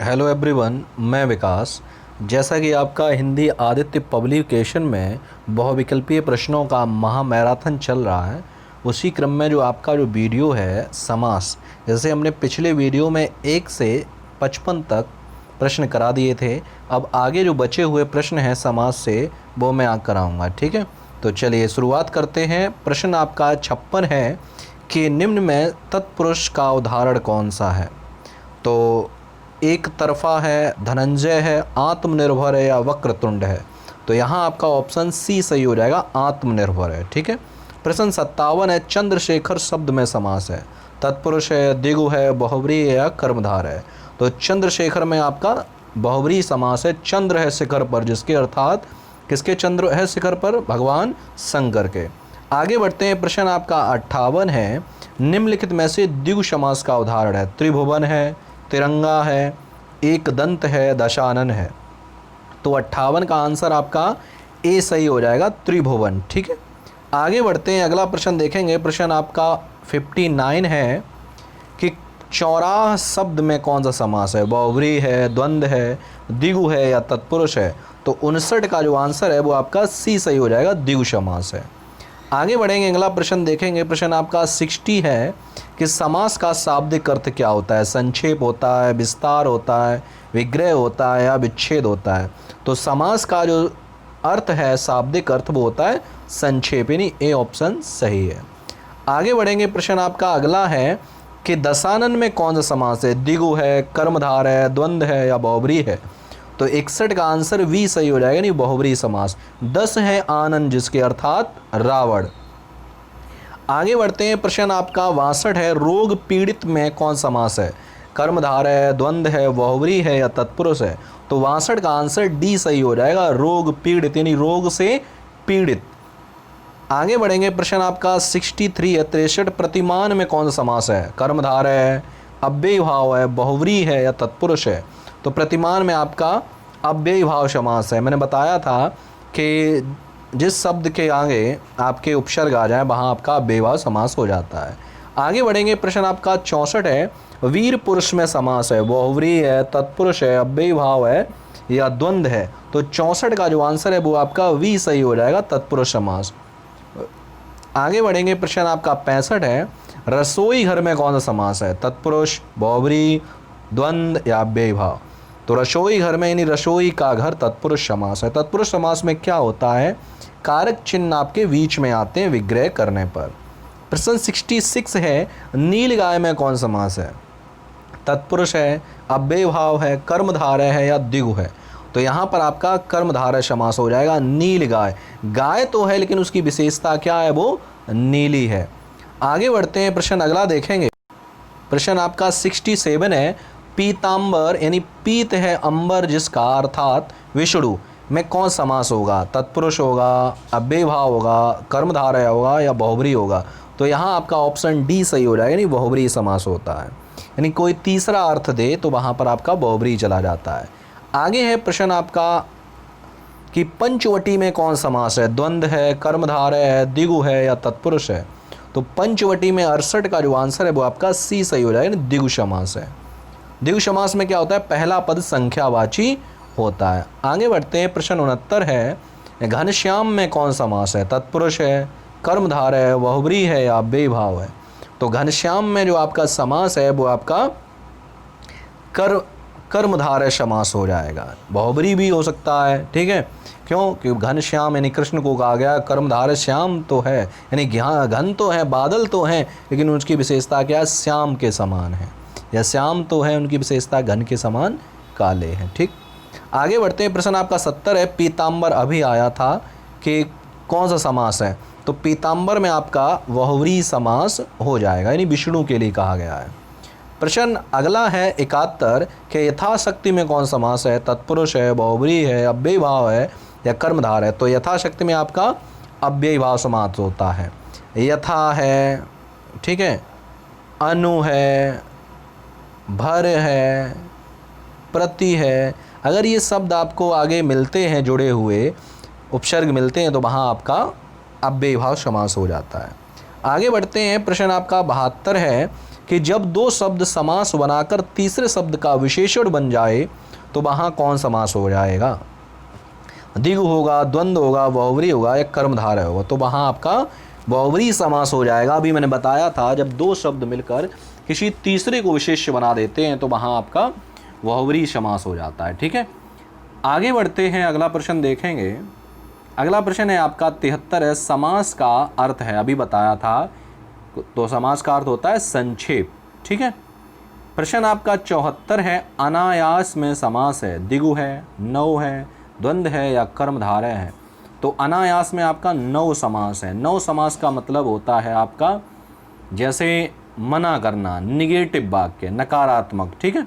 Hello everyone, मैं विकास। जैसा कि आपका हिंदी आदित्य पब्लिकेशन में बहुविकल्पीय प्रश्नों का महा मैराथन चल रहा है, उसी क्रम में जो आपका जो वीडियो है समास, जैसे हमने पिछले वीडियो में 1 से 55 तक प्रश्न करा दिए थे। अब आगे जो बचे हुए प्रश्न हैं समास से, वो मैं कराऊंगा। ठीक है, तो चलिए शुरुआत करते हैं। प्रश्न आपका 56 है कि निम्न में तत्पुरुष का उदाहरण कौन सा है। तो एक तरफा है, धनंजय है, आत्मनिर्भर है या वक्रतुंड है। तो यहाँ आपका ऑप्शन सी सही हो जाएगा, आत्मनिर्भर है। ठीक है। प्रश्न 57 है, चंद्रशेखर शब्द में समास है, तत्पुरुष है, दिगु है, बहुव्रीहि है या कर्मधार है। तो चंद्रशेखर में आपका बहुव्रीहि समास है, चंद्र है शिखर पर, जिसके अर्थात किसके चंद्र है शिखर पर, भगवान शंकर के। आगे बढ़ते हैं। प्रश्न आपका 58 है, निम्नलिखित में से द्विगु समास का उदाहरण है। त्रिभुवन है, तिरंगा है, एक दंत है, दशानन है। तो 58 का आंसर आपका ए सही हो जाएगा, त्रिभुवन। ठीक है। आगे बढ़ते हैं, अगला प्रश्न देखेंगे। प्रश्न आपका 59 है कि चौराह शब्द में कौन सा समास है। बहुव्रीहि है, द्वंद्व है, द्विगु है या तत्पुरुष है। तो 59 का जो आंसर है वो आपका सी सही हो जाएगा, द्विगु समास है। आगे बढ़ेंगे, अगला प्रश्न देखेंगे। प्रश्न आपका 60 है कि समास का शाब्दिक अर्थ क्या होता है। संक्षेप होता है, विस्तार होता है, विग्रह होता है या विच्छेद होता है। तो समास का जो अर्थ है, शाब्दिक अर्थ, वो होता है संक्षेप, यानी ए ऑप्शन सही है। आगे बढ़ेंगे। प्रश्न आपका अगला है कि दशानन में कौन सा समास है। द्विगु है, कर्मधार है, द्वंद्व है या बहुव्रीहि है। तो 61 का आंसर वी सही हो जाएगा, नहीं बहुव्रीहि समास। 10 है आनंद, जिसके अर्थात रावण। आगे बढ़ते हैं। प्रश्न आपका 62 है, रोग पीड़ित में कौन समास है। कर्मधार है, द्वंद्व है, बहुव्रीहि है या तत्पुरुष है। तो 62 का आंसर डी सही हो जाएगा, रोग पीड़ित, यानी रोग से पीड़ित। आगे बढ़ेंगे। प्रश्न आपका 63 है, 63 प्रतिमान में कौन सा समास है। कर्मधार है, अव्ययी भाव है, बहुव्रीहि है या तत्पुरुष है। तो प्रतिमान में आपका अव्ययी भाव समास है। मैंने बताया था कि जिस शब्द के आगे आपके उपसर्ग आ जाए वहाँ आपका अव्ययी भाव समास हो जाता है। आगे बढ़ेंगे। प्रश्न आपका 64 है, वीर पुरुष में समास है। बहुव्रीहि है, तत्पुरुष है, अव्ययी भाव है या द्वंद्व है। तो 64 का जो आंसर है वो आपका वी सही हो जाएगा, तत्पुरुष समास। आगे बढ़ेंगे। प्रश्न आपका 65 है, रसोई घर में कौन सा समास है। तत्पुरुष, बहुव्रीहि, द्वंद्व या अव्ययी भाव। तो रसोई घर में, यानी रसोई का घर, तत्पुरुष समास है। तत्पुरुष समास में क्या होता है, कारक चिन्ह आपके बीच में आते हैं विग्रह करने पर। प्रश्न 66 है, नील गाय में कौन समास है। तत्पुरुष है, अव्ययी भाव है, कर्मधारय है या द्विगु है। तो यहाँ पर आपका कर्मधारय समास हो जाएगा, नील गाय। गाय तो है लेकिन उसकी विशेषता क्या है, वो नीली है। आगे बढ़ते हैं। प्रश्न अगला देखेंगे। प्रश्न आपका 67 है, पीतांबर, यानी पीत है अंबर जिसका, अर्थात विष्णु में कौन समास होगा। तत्पुरुष होगा, अव्ययी भाव होगा, कर्मधारय होगा या बहुव्रीहि होगा। तो यहाँ आपका ऑप्शन डी सही हो जाएगा, यानी बहुव्रीहि समास होता है। यानी कोई तीसरा अर्थ दे तो वहाँ पर आपका बहुव्रीहि चला जाता है। आगे है प्रश्न आपका कि पंचवटी में कौन समास है। द्वंद्व है, कर्मधारय है, द्विगु है या तत्पुरुष है। तो पंचवटी में 68 का जो आंसर है वो आपका सी सही हो जाएगा, यानी द्विगु समास है। द्विगु समास में क्या होता है, पहला पद संख्यावाची होता है। आगे बढ़ते हैं। प्रश्न 69 है, घनश्याम में कौन समास है। तत्पुरुष है, कर्मधारय है, बहुव्रीहि है या अव्ययी भाव है। तो घनश्याम में जो आपका समास है वो आपका कर्मधारय समास हो जाएगा। बहुव्रीहि भी हो सकता है, ठीक है। क्यों, कि घनश्याम यानी कृष्ण को कहा गया, कर्मधारय श्याम तो है, यानी घन तो है, बादल तो हैं, लेकिन उसकी विशेषता क्या है, श्याम के समान है। या श्याम तो है, उनकी विशेषता घन के समान काले हैं। ठीक। आगे बढ़ते हैं। प्रश्न आपका 70 है, पीतांबर अभी आया था कि कौन सा समास है। तो पीतांबर में आपका बहुव्रीहि समास हो जाएगा, यानी विष्णु के लिए कहा गया है। प्रश्न अगला है 71 के यथाशक्ति में कौन समास है। तत्पुरुष है, बहुव्रीहि है, अव्ययी भाव है या कर्मधार है। तो यथाशक्ति में आपका अव्ययी भाव समास होता है। यथा है, ठीक है, अनु है, भर है, प्रति है। अगर ये शब्द आपको आगे मिलते हैं, जुड़े हुए उपसर्ग मिलते हैं, तो वहाँ आपका अव्ययी भाव समास हो जाता है। आगे बढ़ते हैं। प्रश्न आपका 72 है कि जब दो शब्द समास बनाकर तीसरे शब्द का विशेषण बन जाए तो वहाँ कौन समास हो जाएगा? द्विगु होगा, द्वंद्व होगा, बहुव्रीहि होगा या कर्मधारय होगा? तो वहाँ आपका बहुव्रीहि समास हो जाएगा। अभी मैंने बताया था जब दो शब्द मिलकर किसी तीसरे को विशेष्य बना देते हैं तो वहाँ आपका बहुव्रीहि समास हो जाता है। ठीक है, आगे बढ़ते हैं, अगला प्रश्न देखेंगे। अगला प्रश्न है आपका 73 है, समास का अर्थ है। अभी बताया था, तो समास का अर्थ होता है संक्षेप। ठीक है, प्रश्न आपका 74 है, अनायास में समास है, द्विगु है, नौ है, द्वंद्व है या कर्मधारय है? तो अनायास में आपका नौ समास है। नौ समास का मतलब होता है आपका जैसे मना करना, निगेटिव वाक्य, नकारात्मक। ठीक है,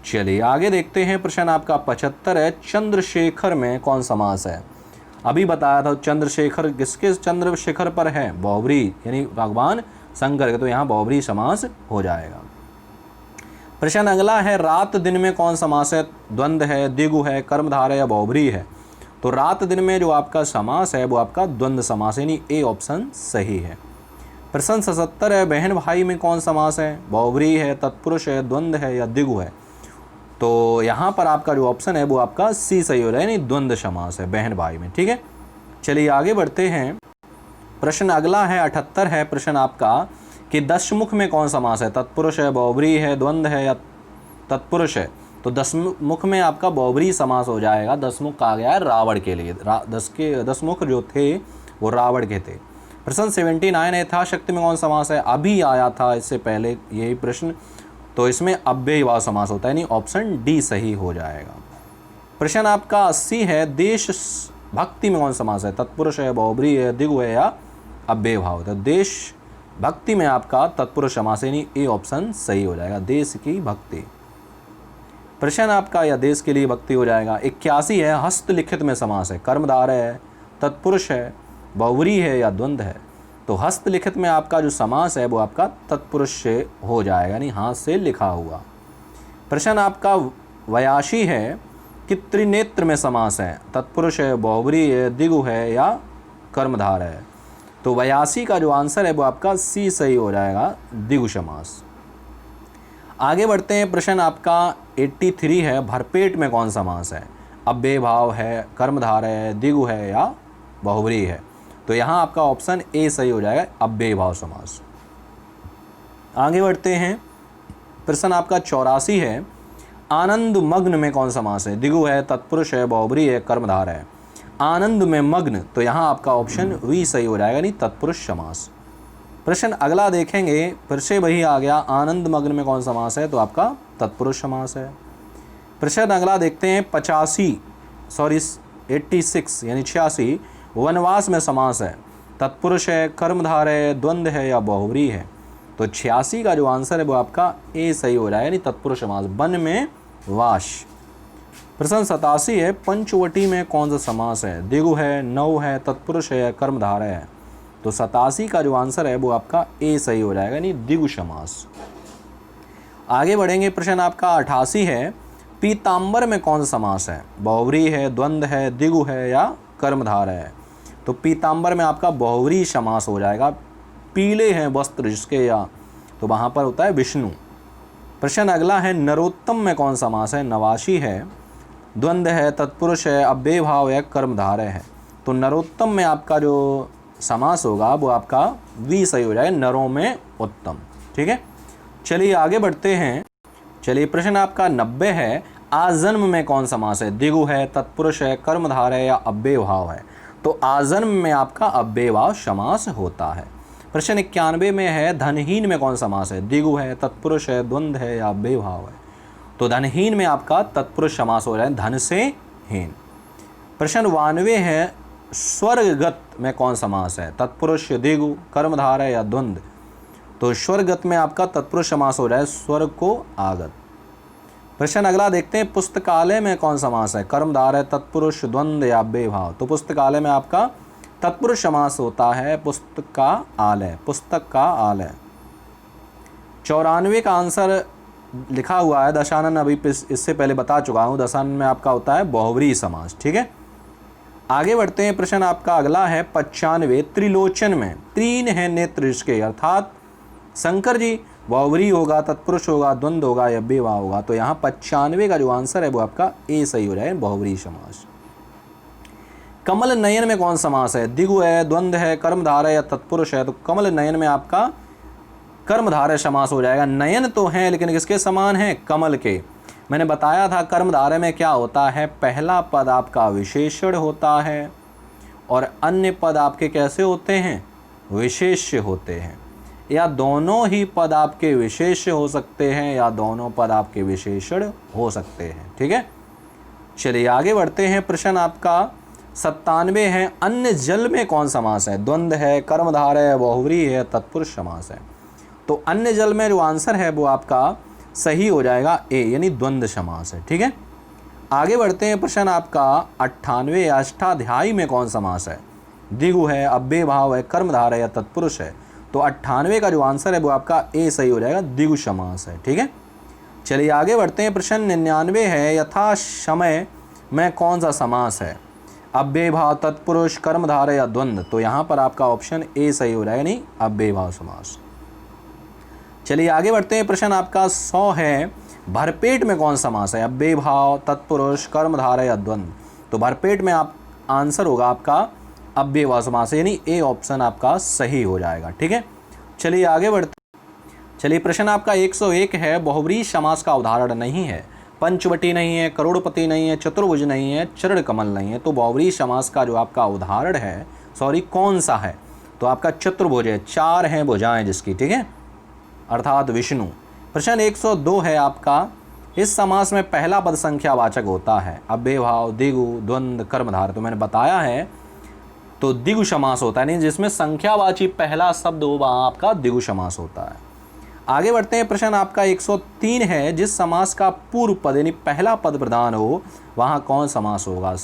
चलिए आगे देखते हैं। प्रश्न आपका 75 है, चंद्रशेखर में कौन समास है? अभी बताया था चंद्रशेखर किसके चंद्रशेखर पर है? बहुव्रीहि, यानी भगवान शंकर के, तो यहाँ बहुव्रीहि समास हो जाएगा। प्रश्न अगला है, रात दिन में कौन समास है? द्वंद्व है, द्विगु है, कर्मधारय या बहुव्रीहि है? तो रात दिन में जो आपका समास है वो आपका द्वंद्व समास है, यानी ए ऑप्शन सही है। प्रश्न 77 है, बहन भाई में कौन समास है? बहुव्रीहि है, तत्पुरुष है, द्वंद्व है या द्विगु है? तो यहाँ पर आपका जो ऑप्शन है वो आपका सी सही हो रहा है, यानी द्वंद्व समास है बहन भाई में। ठीक है, चलिए आगे बढ़ते हैं। प्रश्न अगला है 78 है, प्रश्न आपका कि दशमुख में कौन समास है? तत्पुरुष है, बहुव्रीहि है, द्वंद्व है या तत्पुरुष है? तो दशमुख में आपका बहुव्रीहि समास हो जाएगा। दशमुख कहा गया है रावण के लिए, दशमुख जो थे वो रावण के थे। प्रश्न 79 है, यथाशक्ति में कौन समास है? अभी आया था इससे पहले यही प्रश्न, तो इसमें अव्ययभाव समास होता है, यानी ऑप्शन डी सही हो जाएगा। प्रश्न आपका 80 है, देश भक्ति में कौन समास है? तत्पुरुष है, बहुव्रीहि है, द्विगु है या अव्ययभाव? तो देश भक्ति में आपका तत्पुरुष समास है, यानी ए ऑप्शन सही हो जाएगा, देश की भक्ति। प्रश्न आपका या देश के लिए भक्ति हो जाएगा। 81 है, हस्तलिखित में समास है, कर्मधारय है, तत्पुरुष है, बहुव्रीहि है या द्वंद्व है? तो हस्तलिखित में आपका जो समास है वो आपका तत्पुरुष से हो जाएगा, यानी हाथ से लिखा हुआ। प्रश्न आपका 82 है कि त्रिनेत्र में समास है, तत्पुरुष है, बहुव्रीहि है, द्विगु है या कर्मधारय है? तो 82 का जो आंसर है वो आपका सी सही हो जाएगा, द्विगु समास। आगे बढ़ते हैं। प्रश्न आपका 83 है, भरपेट में कौन समास है? अव्ययभाव है, कर्मधारय है, द्विगु है या बहुव्रीहि है? तो यहाँ आपका ऑप्शन ए सही हो जाएगा, अव्ययभाव समास। आगे बढ़ते हैं। प्रश्न आपका 84 है, आनंद मग्न में कौन समास है? द्विगु है, तत्पुरुष है, बहुव्रीहि है, कर्मधारय है? आनंद में मग्न, तो यहाँ आपका ऑप्शन वी सही हो जाएगा, यानी तत्पुरुष समास। प्रश्न अगला देखेंगे, फिर से वही आ गया, आनंद मग्न में कौन समास है? तो आपका तत्पुरुष समास है। प्रश्न अगला देखते हैं 86 यानी 86, वनवास में समास है, तत्पुरुष है, कर्मधारय है, द्वंद्व है या बहुव्रीहि है? तो 86 का जो आंसर है वो आपका ए सही हो रहा है, यानी तत्पुरुष समास, वन में वास। प्रश्न 87 है, पंचवटी में कौन सा समास है? द्विगु है, नौ है, तत्पुरुष है, कर्मधारय है? तो 87 का जो आंसर है वो आपका ए सही हो जाएगा, यानी द्विगु समास। आगे बढ़ेंगे। प्रश्न आपका 88 है, पीताम्बर में कौन सा समास है? बहुव्रीहि है, द्वंद्व है, द्विगु है या कर्मधारय है? तो पीताम्बर में आपका बहुव्रीहि समास हो जाएगा, पीले हैं वस्त्र जिसके, या तो वहाँ पर होता है विष्णु। प्रश्न अगला है, नरोत्तम में कौन समास है? नवासी है, द्वंद्व है, तत्पुरुष है, अव्ययभाव है, कर्मधारय है? तो नरोत्तम में आपका जो समास होगा वो आपका वी सही हो जाएगा, नरों में उत्तम। ठीक है, चलिए आगे बढ़ते हैं। चलिए प्रश्न आपका 90 है, आजन्म में कौन समास है? द्विगु है, तत्पुरुष है, कर्मधारय या अव्ययभाव है? तो आजन्म में आपका अव्ययभाव समास होता है। प्रश्न 91 में है, धनहीन में कौन समास है? द्विगु है, तत्पुरुष है, द्वंद्व है या अव्ययभाव है? तो धनहीन में आपका तत्पुरुष समास हो जाए, धन से हीन। प्रश्न 92 है, स्वर्गगत में कौन समास है? तत्पुरुष, द्विगु, कर्मधारय या द्वंद्व? तो स्वर्गगत में आपका तत्पुरुष समास हो जाए, स्वर्ग को आगत। प्रश्न अगला देखते हैं, पुस्तकालय में कौन समास है? कर्मधारय, तत्पुरुष, द्वंद्व या अव्ययभाव? तो पुस्तकालय में आपका तत्पुरुष समास होता है, पुस्तक का आलय, पुस्तक का आलय। 94 का आंसर लिखा हुआ है, दशानन अभी इससे पहले बता चुका हूँ, दशानन में आपका होता है बहुव्रीहि समास। ठीक है, आगे बढ़ते हैं। प्रश्न आपका अगला है 95, त्रिलोचन में तीन है नेत्र जिसके, अर्थात शंकर जी बहुव्रीहि होगा, तत्पुरुष होगा, द्वंद्व होगा या बेभाव होगा। तो यहाँ 95 का जो आंसर है वो आपका ए सही हो जाएगा, बहुव्रीहि समास। कमल नयन में कौन समास है? द्विगु है, द्वंद्व है, कर्मधारय या तत्पुरुष है। तो कमल नयन में आपका कर्मधारय समास हो जाएगा। नयन तो है लेकिन किसके समान है? कमल के। मैंने बताया था कर्मधारय में क्या होता है, पहला पद आपका विशेषण होता है और अन्य पद आपके कैसे होते हैं? विशेष्य होते हैं, या दोनों ही पद आपके विशेष्य हो सकते हैं या दोनों पद आपके विशेषण हो सकते हैं। ठीक है, चलिए आगे बढ़ते हैं। प्रश्न आपका 97 है, अन्य जल में कौन समास है? द्वंद्व है, कर्मधारय है, बहुव्रीहि है, तत्पुरुष समास है। तो अन्य जल में जो आंसर है वो आपका सही हो जाएगा ए, यानी द्वंद्व समास है। ठीक है, आगे बढ़ते हैं। प्रश्न आपका 98, अष्टाध्यायी में कौन समास है? द्विगु है, अव्यय भाव है, कर्मधारय या तत्पुरुष है। तो 98 का जो आंसर है वो आपका ए सही हो जाएगा, द्विगु समास है। ठीक है, चलिए आगे बढ़ते हैं। प्रश्न 99 है, यथा समय में कौन सा समास है? अव्यय भाव, तत्पुरुष, कर्मधारय या द्वंद्व। तो यहाँ पर आपका ऑप्शन ए सही हो जाएगा, नहीं अव्यय भाव समास। चलिए आगे बढ़ते हैं। प्रश्न आपका 100 है, भरपेट में कौन समास है? अव्यय भाव, तत्पुरुष, कर्मधारय या द्वंद्व। तो भरपेट में आप आंसर होगा आपका अव्यय भाव समास, यानी ए ऑप्शन आपका सही हो जाएगा। ठीक है, चलिए आगे बढ़ते। चलिए प्रश्न आपका 101 है, बहुव्रीहि समास का उदाहरण नहीं है। पंचवटी नहीं है, करोड़पति नहीं है, चतुर्भुज नहीं है, चरण कमल नहीं है। तो बहुव्रीहि समास का जो आपका उदाहरण है, कौन सा है? तो आपका चतुर्भुज है, 4 हैं भुजाएं जिसकी। ठीक है, अर्थात विष्णु। प्रश्न 102 है आपका, इस समास में पहला पद संख्यावाचक होता है। अव्यय भाव, द्विगु, द्वंद्व, कर्मधारय। तो मैंने बताया है तो द्विगु समास होता है, नहीं जिसमें संख्यावाची पहला शब्द हो वहाँ आपका द्विगु समास होता है। आगे बढ़ते हैं। प्रश्न आपका 103 है, जिस समास का पूर्व पद यानी पहला पद प्रधान हो वहाँ कौन समास होगा?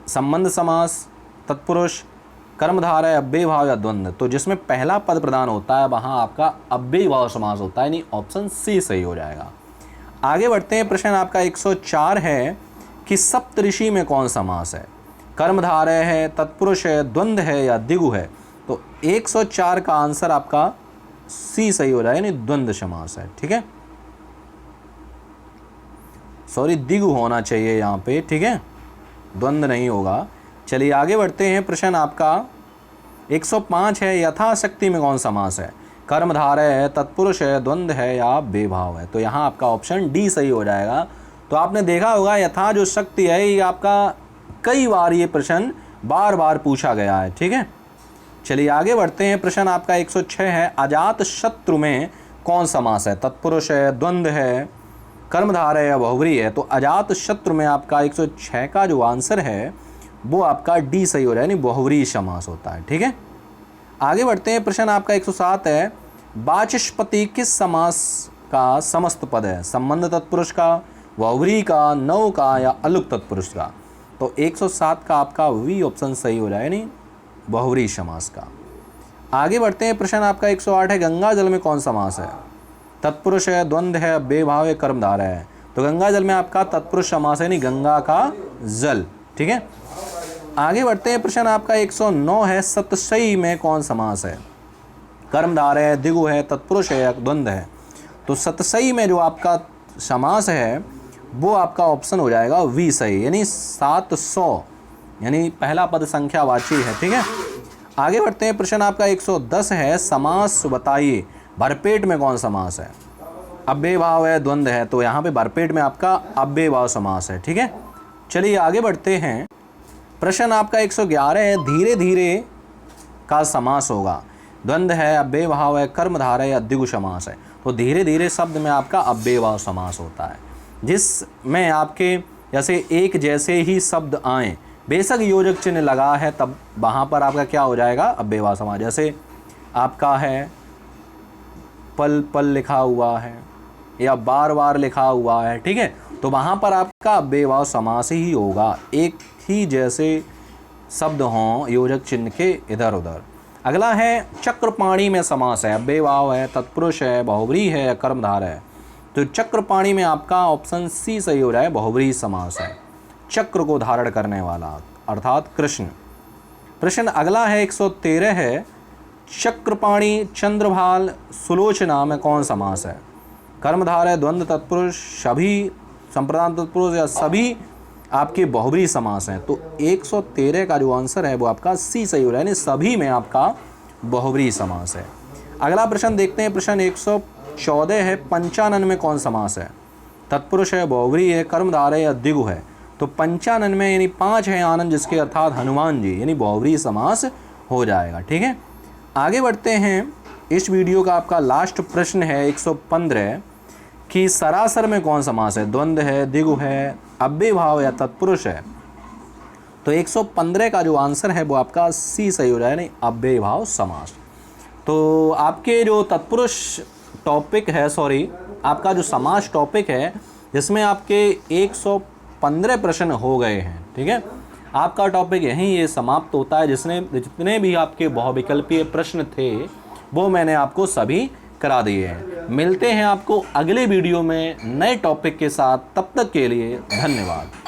संबंध समास, तत्पुरुष, कर्मधारय, अव्यय भाव या द्वंद्व। तो जिसमें पहला पद प्रधान होता है वहाँ आपका अव्यय भाव समास होता है, यानी ऑप्शन सी सही हो जाएगा। आगे बढ़ते हैं। प्रश्न आपका 104 है कि सप्तऋषि में कौन समास है? कर्मधारय है, तत्पुरुष है, द्वंद्व है या द्विगु है। तो 104 का आंसर आपका सी सही हो जाएगा, यानी द्वंद्व समास है। ठीक है, द्विगु होना चाहिए यहाँ पे। ठीक है, द्वंद्व नहीं होगा। चलिए आगे बढ़ते हैं। प्रश्न आपका 105 है, यथाशक्ति में कौन समास है? कर्मधारय है, तत्पुरुष है, द्वंद्व है या बेभाव है। तो यहाँ आपका ऑप्शन डी सही हो जाएगा। तो आपने देखा होगा यथा जो शक्ति है ये आपका कई बार ये प्रश्न बार बार पूछा गया है। ठीक है, चलिए आगे बढ़ते हैं। प्रश्न आपका 106 है, अजात शत्रु में कौन समास है? तत्पुरुष है, द्वंद्व है, कर्मधारय है, बहुव्रीहि है। तो अजात शत्रु में आपका 106 का जो आंसर है वो आपका डी सही हो रहा है, यानी बहुव्रीहि समास होता है। ठीक है, आगे बढ़ते हैं। प्रश्न आपका 107 है, वाचस्पति किस समास का समस्त पद है? संबंध तत्पुरुष का, बहुव्रीहि का, नौ का या अलुक तत्पुरुष का। तो 107 का आपका वी ऑप्शन सही हो रहा है, यानी बहुव्रीहि समास का। आगे बढ़ते हैं। प्रश्न आपका 108 है, गंगा जल में कौन समास है? तत्पुरुष है, द्वंद्व है, बेभाव है, कर्मधारय है। तो गंगा जल में आपका तत्पुरुष समास है, यानी गंगा का जल। ठीक है, आगे बढ़ते हैं। प्रश्न आपका 109 है, सतसई में कौन समास है? कर्मधारय है, द्विगु है, तत्पुरुष है या द्वंद्व है। तो सतसई में जो आपका समास है वो आपका ऑप्शन हो जाएगा वी सही, यानी 700, यानी पहला पद संख्यावाची है। ठीक है, आगे बढ़ते हैं। प्रश्न आपका 110 है, समास बताइए, भरपेट में कौन समास है? अव्यय भाव है, द्वंद्व है। तो यहाँ पे भरपेट में आपका अव्यय भाव समास है। ठीक है, चलिए आगे बढ़ते हैं। प्रश्न आपका 111 है, धीरे धीरे का समास होगा। द्वंद्व है, अव्यय भाव है, कर्मधारय या द्विगु समास है। तो धीरे धीरे शब्द में आपका अव्यय भाव समास होता है, जिसमें आपके जैसे एक जैसे ही शब्द आएँ, बेशक योजक चिन्ह लगा है तब वहाँ पर आपका क्या हो जाएगा? अव्यय भाव समास। जैसे आपका है पल पल लिखा हुआ है या बार बार लिखा हुआ है। ठीक है, तो वहाँ पर आपका अव्यय भाव समास ही होगा, एक ही जैसे शब्द हों योजक चिन्ह के इधर उधर। अगला है, चक्रपाणी में समास है। अव्यय भाव है, तत्पुरुष है, बहुव्रीहि है, कर्मधारय है। तो चक्रपाणी में आपका ऑप्शन सी सही हो रहा है, बहुव्रीहि समास है, चक्र को धारण करने वाला अर्थात कृष्ण। प्रश्न अगला है 113 है, चक्रपाणी, चंद्रभाल, सुलोचना में कौन समास है? कर्मधारय, द्वंद्व तत्पुरुष, सभी संप्रदान तत्पुरुष या सभी आपके बहुब्रीहि समास हैं। तो 113 का जो आंसर है वो आपका सी सही हो रहा है, यानी सभी में आपका बहुब्रीहि समास है। अगला प्रश्न देखते हैं, प्रश्न 114 है, 95 में कौन समास है? तत्पुरुष है, बहुब्रीहि है, कर्मधारय या द्विगु है। तो 95 में यानी 5 है आनंद जिसके अर्थात हनुमान जी, यानी बहुब्रीहि समास हो जाएगा। ठीक है, आगे बढ़ते हैं। इस वीडियो का आपका लास्ट प्रश्न है 115 कि सरासर में कौन समास है? द्वंद्व है, द्विगु है, अव्यय भाव या तत्पुरुष है। तो 115 का जो आंसर है वो आपका सी सही हो जाएगा, नहीं अव्यय भाव समास। तो आपके जो तत्पुरुष टॉपिक है, सॉरी आपका जो समास टॉपिक है, जिसमें आपके 115 प्रश्न हो गए हैं। ठीक है, आपका टॉपिक यहीं ये समाप्त होता है। जितने भी आपके बहुविकल्पीय प्रश्न थे वो मैंने आपको सभी करा दिए हैं। मिलते हैं आपको अगले वीडियो में नए टॉपिक के साथ, तब तक के लिए धन्यवाद।